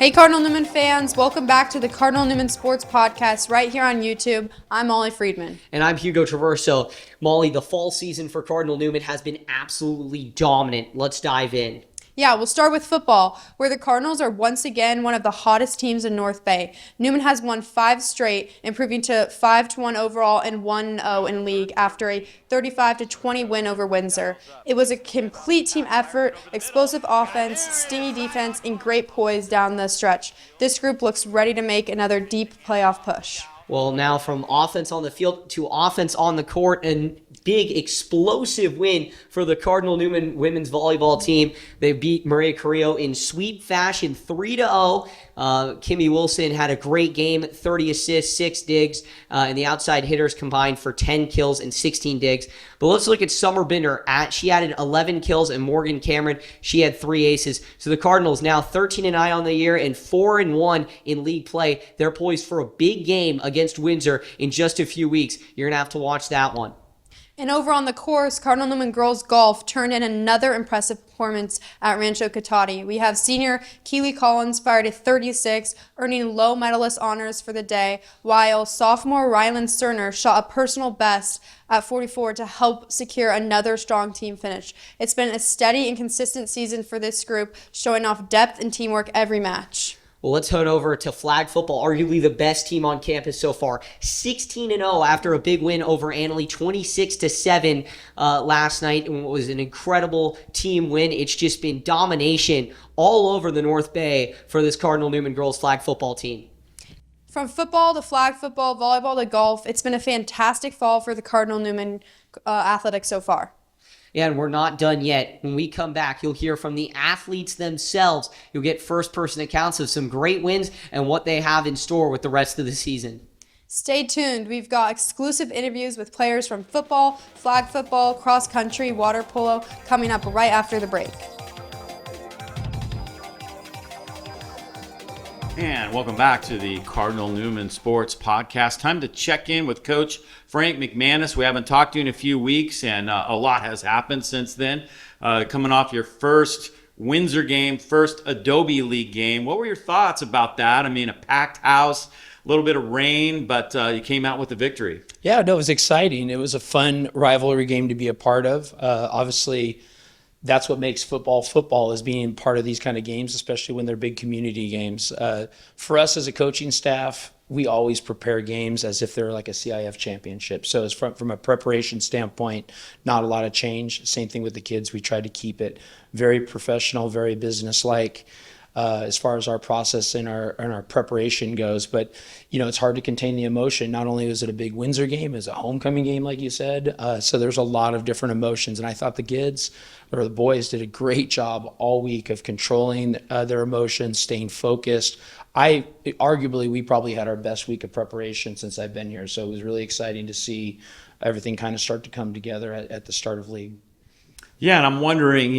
Hey Cardinal Newman fans, welcome back to the Cardinal Newman Sports Podcast right here on YouTube. I'm Molly Friedman. And I'm Hugo Traverso. Molly, the fall season for Cardinal Newman has been absolutely dominant. Let's dive in. Yeah, we'll start with football, where the Cardinals are once again one of the hottest teams in North Bay. Newman has won 5 straight, improving to 5-1 overall and 1-0 in league after a 35-20 win over Windsor. It was a complete team effort, explosive offense, stingy defense, and great poise down the stretch. This group looks ready to make another deep playoff push. Well, now from offense on the field to offense on the court, and big explosive win for the Cardinal Newman women's volleyball team. They beat Maria Carrillo in sweep fashion 3-0. Kimmy Wilson had a great game, 30 assists, 6 digs, and the outside hitters combined for 10 kills and 16 digs. But let's look at Summer Binder. She added 11 kills, and Morgan Cameron, she had 3 aces. So the Cardinals now 13-9 on the year and 4-1 in league play. They're poised for a big game against Windsor in just a few weeks. You're going to have to watch that one. And over on the course, Cardinal Newman girls golf turned in another impressive performance at Rancho Cotati. We have senior Keely Collins fired a 36, earning low medalist honors for the day, while sophomore Rylan Cerner shot a personal best at 44 to help secure another strong team finish. It's been a steady and consistent season for this group, showing off depth and teamwork every match. Well, let's head over to flag football, arguably the best team on campus so far. 16-0 after a big win over Annaley, 26-7 last night. It was an incredible team win. It's just been domination all over the North Bay for this Cardinal Newman girls flag football team. From football to flag football, volleyball to golf, it's been a fantastic fall for the Cardinal Newman athletics so far. Yeah, and we're not done yet. When we come back, you'll hear from the athletes themselves. You'll get first-person accounts of some great wins and what they have in store with the rest of the season. Stay tuned. We've got exclusive interviews with players from football, flag football, cross country, water polo coming up right after the break. And welcome back to the Cardinal Newman Sports Podcast. Time to check in with Coach Frank McManus. We haven't talked to you in a few weeks, and a lot has happened since then. Coming off your first Windsor game, first Adobe League game. What were your thoughts about that? I mean, a packed house, a little bit of rain, but you came out with a victory. Yeah, no, it was exciting. It was a fun rivalry game to be a part of. Obviously, that's what makes football is being part of these kind of games, especially when they're big community games. For us as a coaching staff, we always prepare games as if they're like a CIF championship. So as from a preparation standpoint, not a lot of change. Same thing with the kids. We try to keep it very professional, very business-like. As far as our process and our preparation goes. But, it's hard to contain the emotion. Not only was it a big Windsor game, it was a homecoming game, like you said. So there's a lot of different emotions. And I thought the boys did a great job all week of controlling their emotions, staying focused. Arguably, we probably had our best week of preparation since I've been here. So it was really exciting to see everything kind of start to come together at the start of league. Yeah, and I'm wondering,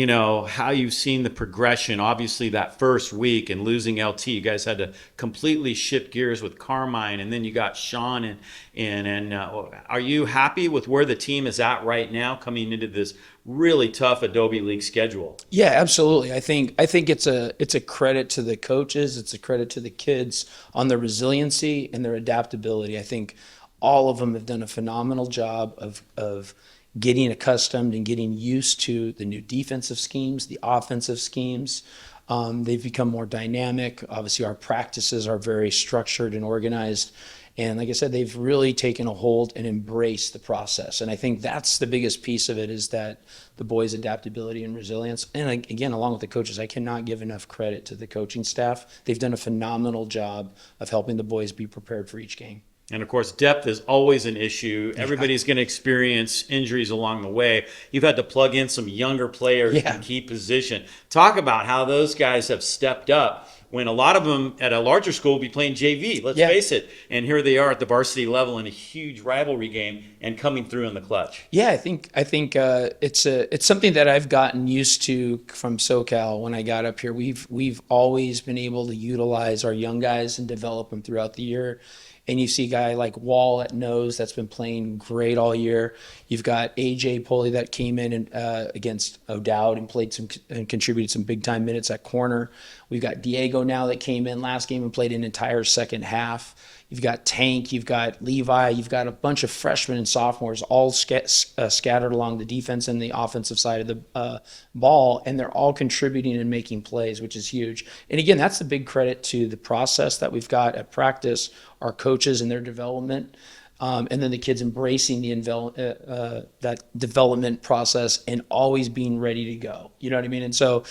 how you've seen the progression. Obviously, that first week and losing LT, you guys had to completely shift gears with Carmine, and then you got Sean in. And are you happy with where the team is at right now, coming into this really tough Adobe League schedule? Yeah, absolutely. I think it's a credit to the coaches. It's a credit to the kids on their resiliency and their adaptability. I think all of them have done a phenomenal job of getting accustomed and getting used to the new defensive schemes, the offensive schemes. They've become more dynamic. Obviously, our practices are very structured and organized. And like I said, they've really taken a hold and embraced the process. And I think that's the biggest piece of it, is that the boys' adaptability and resilience. And again, along with the coaches, I cannot give enough credit to the coaching staff. They've done a phenomenal job of helping the boys be prepared for each game. And of course, depth is always an issue. Everybody's going to experience injuries along the way. You've had to plug in some younger players in key position. Talk about how those guys have stepped up when a lot of them at a larger school will be playing JV, let's face it. And here they are at the varsity level in a huge rivalry game and coming through in the clutch. Yeah, I think it's something that I've gotten used to from SoCal when I got up here. We've always been able to utilize our young guys and develop them throughout the year. And you see a guy like Wall at nose that's been playing great all year. You've got AJ Poley that came in and, against O'Dowd and played some and contributed some big time minutes at corner. We've got Diego now that came in last game and played an entire second half. You've got Tank, you've got Levi, you've got a bunch of freshmen and sophomores all scattered along the defense and the offensive side of the ball, and they're all contributing and making plays, which is huge. And again, that's the big credit to the process that we've got at practice, our coaches and their development, and then the kids embracing that development process and always being ready to go. You know what I mean? And so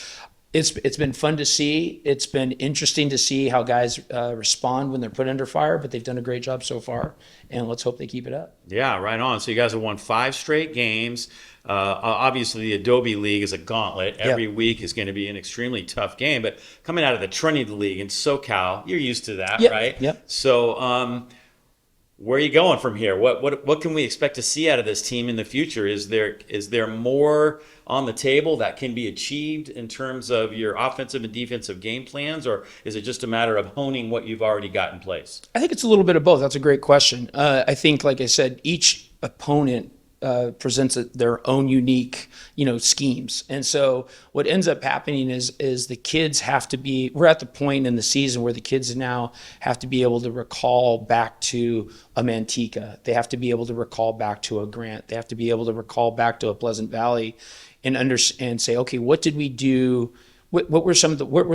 it's been fun to see. It's been interesting to see how guys respond when they're put under fire, but they've done a great job so far, and let's hope they keep it up. Yeah, right on. So you guys have won 5 straight games. Obviously, the Adobe League is a gauntlet. Every week is going to be an extremely tough game, but coming out of the Trinity League in SoCal, you're used to that, right? Yep. So where are you going from here? What can we expect to see out of this team in the future? Is there more on the table that can be achieved in terms of your offensive and defensive game plans, or is it just a matter of honing what you've already got in place? I think it's a little bit of both. That's a great question. I think, like I said, each opponent presents their own unique, schemes. And so what ends up happening is the kids have to be, we're at the point in the season where the kids now have to be able to recall back to a Manteca. They have to be able to recall back to a Grant. They have to be able to recall back to a Pleasant Valley and say, okay, what did we do? What were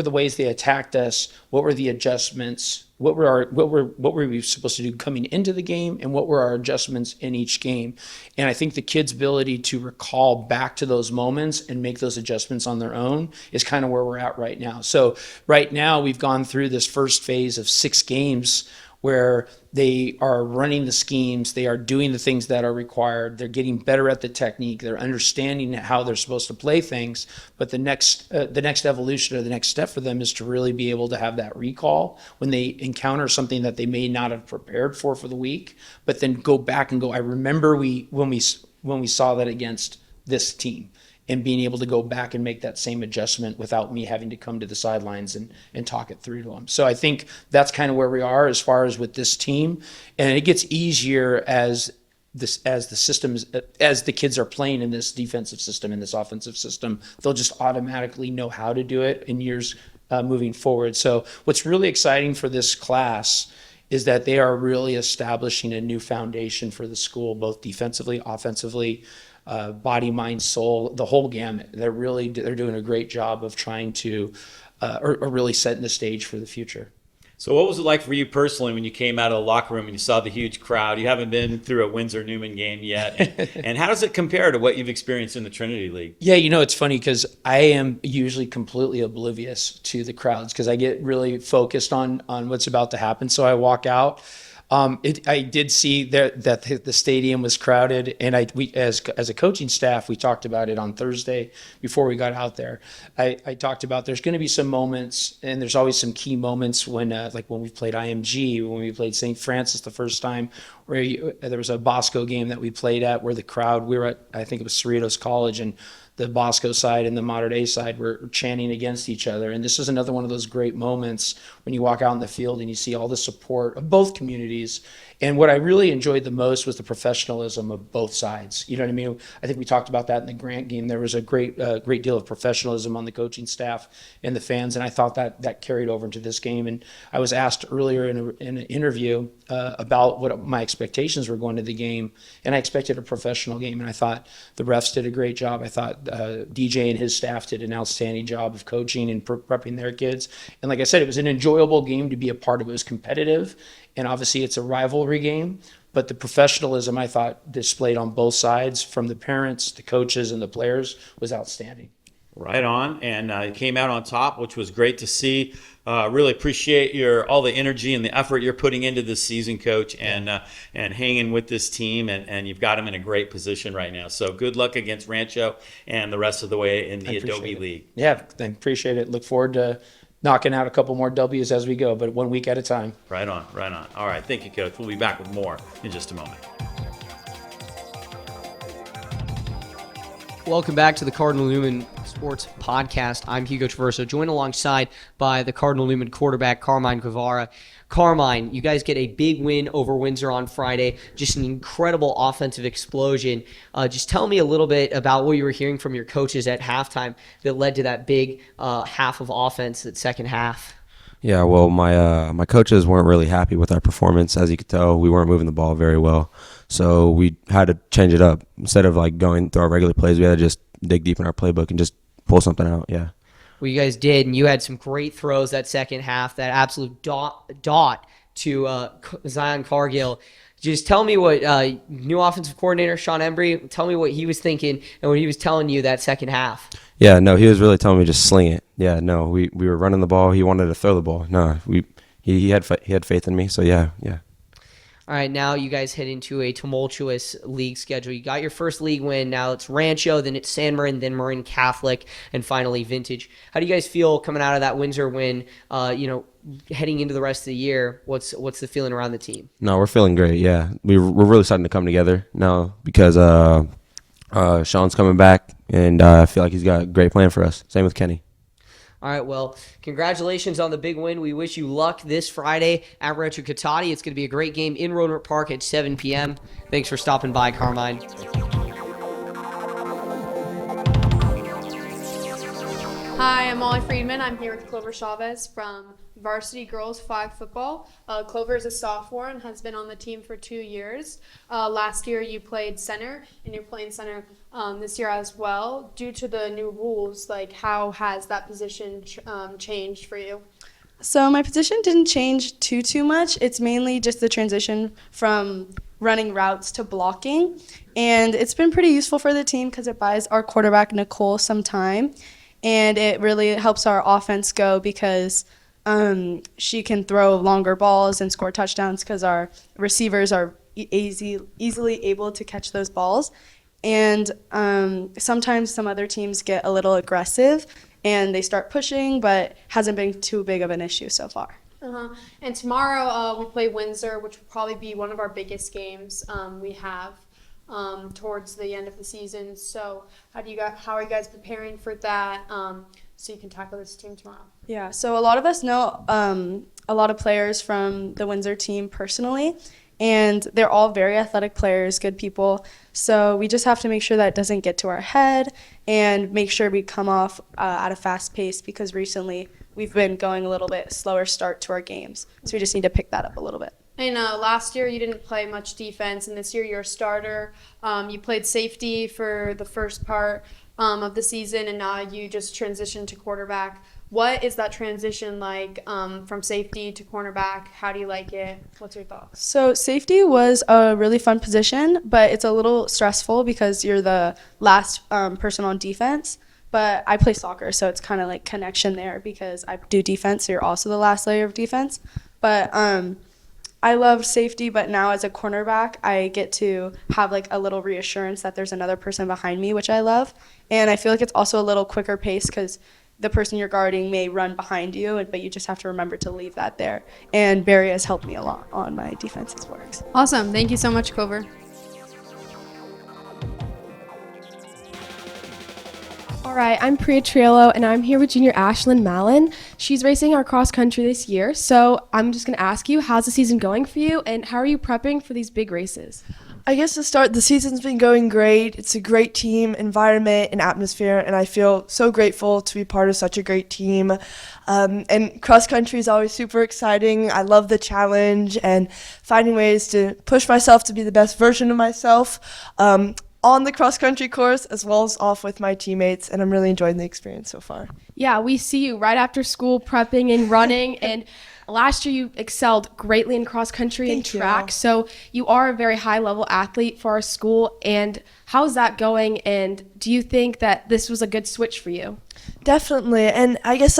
the ways they attacked us? What were the adjustments? What were we supposed to do coming into the game, and what were our adjustments in each game? And I think the kids' ability to recall back to those moments and make those adjustments on their own is kind of where we're at right now. So right now we've gone through this first phase of 6 games where they are running the schemes, they are doing the things that are required, they're getting better at the technique, they're understanding how they're supposed to play things. But the next evolution or the next step for them is to really be able to have that recall when they encounter something that they may not have prepared for the week, but then go back and go, I remember when we saw that against this team. And being able to go back and make that same adjustment without me having to come to the sidelines and talk it through to them. So I think that's kind of where we are as far as with this team. And it gets easier as the kids are playing in this defensive system, in this offensive system. They'll just automatically know how to do it in years moving forward. So what's really exciting for this class is that they are really establishing a new foundation for the school, both defensively, offensively, body, mind, soul, the whole gamut. They're doing a great job of trying to, or really setting the stage for the future. So what was it like for you personally when you came out of the locker room and you saw the huge crowd? You haven't been through a Windsor-Newman game yet. And how does it compare to what you've experienced in the Trinity League? Yeah, it's funny because I am usually completely oblivious to the crowds because I get really focused on what's about to happen. So I walk out. I did see that the stadium was crowded, and we as a coaching staff, we talked about it on Thursday before we got out there. I talked about there's going to be some moments, and there's always some key moments when like when we played IMG, when we played St. Francis the first time, where there was a Bosco game that we played at where the crowd, we were at, I think it was Cerritos College, and the Bosco side and the Mater Dei side were chanting against each other. And this is another one of those great moments when you walk out in the field and you see all the support of both communities. And what I really enjoyed the most was the professionalism of both sides. You know what I mean? I think we talked about that in the Grant game. There was a great deal of professionalism on the coaching staff and the fans, and I thought that carried over into this game. And I was asked earlier in an interview about what my expectations were going to the game, and I expected a professional game, and I thought the refs did a great job. I thought DJ and his staff did an outstanding job of coaching and prepping their kids. And like I said, it was an enjoyable game to be a part of. It was competitive, and obviously it's a rivalry game, but the professionalism I thought displayed on both sides from the parents, the coaches, and the players was outstanding. Right on, and you came out on top, which was great to see. Really appreciate all the energy and the effort you're putting into this season, Coach, and hanging with this team, and you've got them in a great position right now. So good luck against Rancho and the rest of the way in the Adobe League. Yeah, I appreciate it. Look forward to knocking out a couple more W's as we go, but 1 week at a time. Right on, right on. All right, thank you, Coach. We'll be back with more in just a moment. Welcome back to the Cardinal Newman Sports Podcast. I'm Hugo Traverso, joined alongside by the Cardinal Newman quarterback, Carmine Guevara. Carmine, you guys get a big win over Windsor on Friday. Just an incredible offensive explosion. Just tell me a little bit about what you were hearing from your coaches at halftime that led to that big half of offense, that second half. Yeah, well, my coaches weren't really happy with our performance. As you could tell, we weren't moving the ball very well. So we had to change it up. Instead of like going through our regular plays, we had to just dig deep in our playbook and just pull something out, yeah. Well, you guys did, and you had some great throws that second half, that absolute dot to Zion Cargill. Just tell me what new offensive coordinator Sean Embry, tell me what he was thinking and what he was telling you that second half. Yeah, no, he was really telling me just sling it. Yeah, no, we were running the ball. He wanted to throw the ball. No, he had faith in me. So yeah. All right, now you guys head into a tumultuous league schedule. You got your first league win. Now it's Rancho, then it's San Marin, then Marin Catholic, and finally Vintage. How do you guys feel coming out of that Windsor win? Heading into the rest of the year, what's the feeling around the team? No, we're feeling great. Yeah, we're really starting to come together now because Sean's coming back, and I feel like he's got a great plan for us. Same with Kenny. All right, well, congratulations on the big win. We wish you luck this Friday at Rancho Cotati. It's going to be a great game in Roanoke Park at 7 p.m. Thanks for stopping by, Carmine. Hi, I'm Molly Friedman. I'm here with Clover Chavez from Varsity Girls Flag Football. Clover is a sophomore and has been on the team for 2 years. Last year you played center, and you're playing center this year as well. Due to the new rules, how has that position changed for you? So my position didn't change too much. It's mainly just the transition from running routes to blocking. And it's been pretty useful for the team because it buys our quarterback, Nicole, some time. And it really helps our offense go because she can throw longer balls and score touchdowns because our receivers are easily able to catch those balls. And sometimes some other teams get a little aggressive and they start pushing, but hasn't been too big of an issue so far. And tomorrow we play Windsor, which will probably be one of our biggest games we have towards the end of the season. So how are you guys preparing for that so you can tackle this team tomorrow? Yeah, so a lot of us know a lot of players from the Windsor team personally, and they're all very athletic players, good people. So we just have to make sure that it doesn't get to our head and make sure we come off at a fast pace because recently we've been going a little bit slower start to our games. So we just need to pick that up a little bit. And last year you didn't play much defense, and this year you're a starter. You played safety for the first part of the season, and now you just transitioned to quarterback. What is that transition like from safety to cornerback? How do you like it? What's your thoughts? So safety was a really fun position, but it's a little stressful because you're the last person on defense. But I play soccer, so it's kind of like connection there because I do defense, so you're also the last layer of defense. But I love safety, but now as a cornerback, I get to have a little reassurance that there's another person behind me, which I love. And I feel like it's also a little quicker pace because the person you're guarding may run behind you, but you just have to remember to leave that there. And Barry has helped me a lot on my defensive works. Awesome. Thank you so much, Clover. All right, I'm Priya Triello, and I'm here with junior Ashlyn Mallon. She's racing our cross country this year, so I'm just going to ask you, how's the season going for you, and how are you prepping for these big races? I guess to start, the season's been going great. It's a great team, environment, and atmosphere, and I feel so grateful to be part of such a great team. And cross country is always super exciting. I love the challenge and finding ways to push myself to be the best version of myself on the cross country course as well as off with my teammates, and I'm really enjoying the experience so far. Yeah, we see you right after school prepping and running, and last year you excelled greatly in cross country and track, so you are a very high level athlete for our school. And how's that going, and do you think that this was a good switch for you? Definitely, and I guess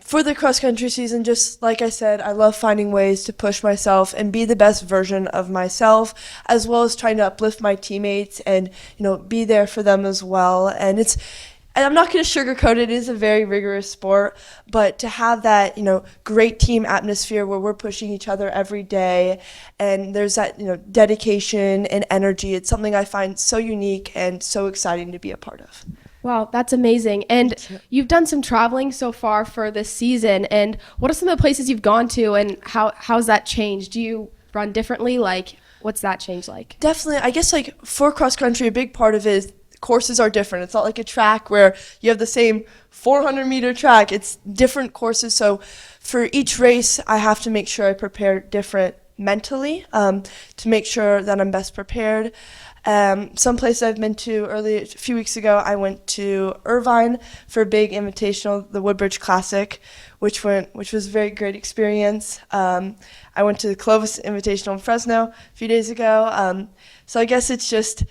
for the cross country season, just like I said, I love finding ways to push myself and be the best version of myself, as well as trying to uplift my teammates and, be there for them as well. And I'm not going to sugarcoat it, it is a very rigorous sport, but to have that, great team atmosphere where we're pushing each other every day and there's that, dedication and energy, it's something I find so unique and so exciting to be a part of. Wow, that's amazing. And you've done some traveling so far for this season. And what are some of the places you've gone to, and how's that changed? Do you run differently? Like, what's that change like? Definitely. I guess like for cross country, a big part of it is courses are different. It's not like a track where you have the same 400-meter track. It's different courses. So for each race, I have to make sure I prepare different mentally to make sure that I'm best prepared. Some places I've been to a few weeks ago, I went to Irvine for a big invitational, the Woodbridge Classic, which was a very great experience. I went to the Clovis Invitational in Fresno a few days ago. So I guess it's just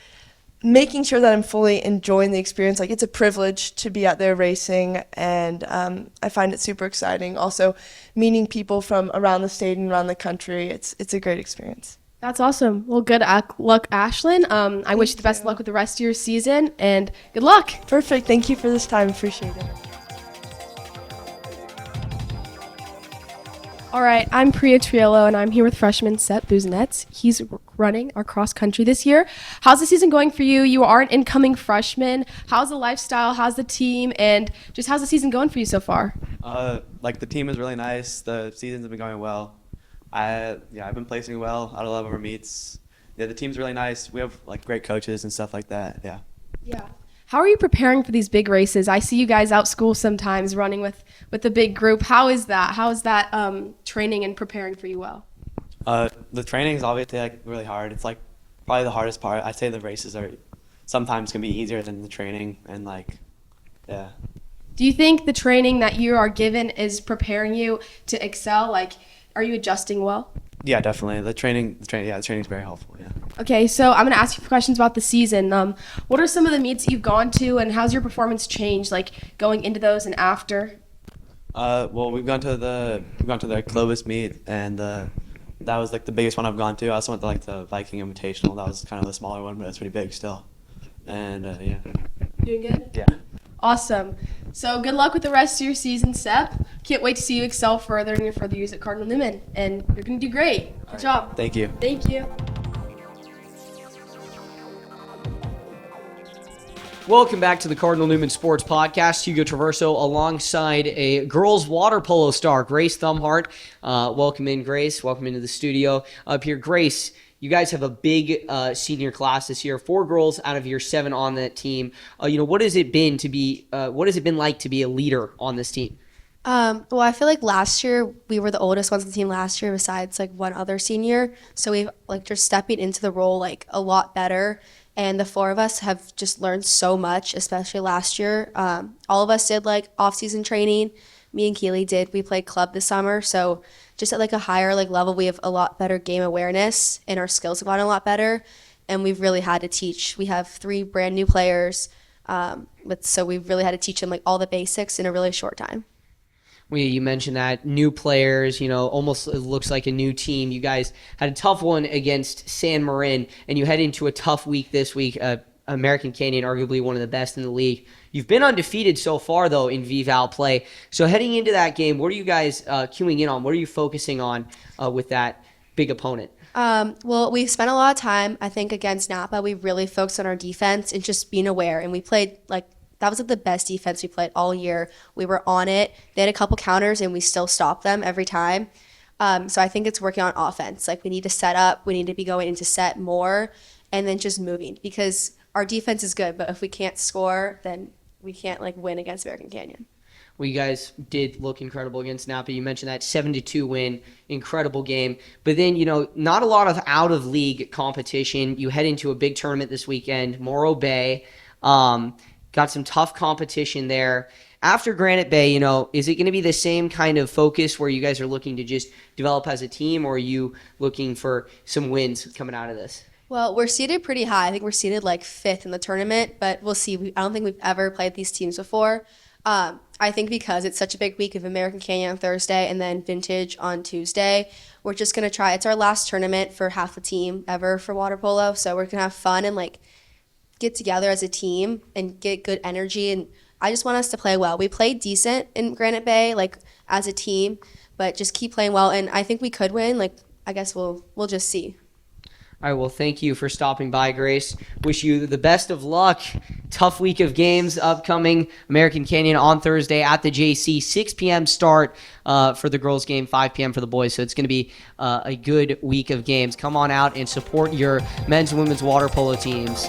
making sure that I'm fully enjoying the experience. Like, it's a privilege to be out there racing, and I find it super exciting. Also, meeting people from around the state and around the country, it's a great experience. That's awesome. Well, good luck, Ashlyn. I wish you the best of luck with the rest of your season, and good luck. Perfect. Thank you for this time. Appreciate it. All right, I'm Priya Triello, and I'm here with freshman Seth Buzenets. He's running our cross country this year. How's the season going for you? You are an incoming freshman. How's the lifestyle? How's the team? And just how's the season going for you so far? The team is really nice. The seasons have been going well. I've been placing well out of a lot of our meets. Yeah, the team's really nice. We have great coaches and stuff like that. Yeah. Yeah. How are you preparing for these big races? I see you guys out school sometimes running with the big group. How is that? How is that training and preparing for you well? The training is obviously really hard. It's probably the hardest part. I'd say the races are sometimes can be easier than the training, and yeah. Do you think the training that you are given is preparing you to excel? Are you adjusting well? Yeah, definitely. The training's very helpful. Yeah. Okay, so I'm going to ask you questions about the season. What are some of the meets that you've gone to, and how's your performance changed, going into those and after? Well, we've gone to the Clovis meet, and that was the biggest one I've gone to. I also went to the Viking Invitational. That was kind of the smaller one, but it's pretty big still. And yeah. Doing good? Yeah. Awesome. So good luck with the rest of your season, Seth. Can't wait to see you excel further in your further years at Cardinal Newman, and you're going to do great. Good job. Thank you. Thank you. Welcome back to the Cardinal Newman Sports Podcast. Hugo Traverso alongside a girls water polo star, Grace Thumhart. Welcome in, Grace. Welcome into the studio up here. Grace, you guys have a big senior class this year. 4 girls out of your 7 on that team. What has it been like to be a leader on this team? Well, I feel like last year we were the oldest ones on the team last year, besides one other senior. So we've just stepping into the role a lot better. And the 4 of us have just learned so much, especially last year. All of us did off-season training. Me and Keely did. We played club this summer. So just at a higher level, we have a lot better game awareness, and our skills have gotten a lot better. And we've really had to teach. We have 3 brand new players. So we've really had to teach them all the basics in a really short time. You mentioned that new players, almost it looks like a new team. You guys had a tough one against San Marin, and you head into a tough week this week. American Canyon, arguably one of the best in the league. You've been undefeated so far, though, in VVAL play. So heading into that game, what are you guys queuing in on? What are you focusing on with that big opponent? Well, we spent a lot of time, I think, against Napa. We really focused on our defense and just being aware. And we played that was the best defense we played all year. We were on it. They had a couple counters, and we still stopped them every time. So I think it's working on offense. We need to set up. We need to be going into set more, and then just moving, because our defense is good, but if we can't score, then we can't win against American Canyon. Well, you guys did look incredible against Napa. You mentioned that 7-2 win, incredible game. But then, not a lot of out-of-league competition. You head into a big tournament this weekend, Morro Bay. Got some tough competition there. After Granite Bay, is it going to be the same kind of focus where you guys are looking to just develop as a team, or are you looking for some wins coming out of this? Well, we're seeded pretty high. I think we're seeded 5th in the tournament, but we'll see. I don't think we've ever played these teams before. I think because it's such a big week of American Canyon on Thursday and then Vintage on Tuesday, we're just going to try. It's our last tournament for half the team ever for water polo, so we're going to have fun and get together as a team and get good energy. And I just want us to play well. We played decent in Granite Bay as a team, but just keep playing well, and I think we could win. I guess we'll just see. All right, well, thank you for stopping by, Grace. Wish you the best of luck. Tough week of games upcoming. American Canyon on Thursday at the JC. 6 p.m. start for the girls' game, 5 p.m. for the boys. So it's going to be a good week of games. Come on out and support your men's and women's water polo teams.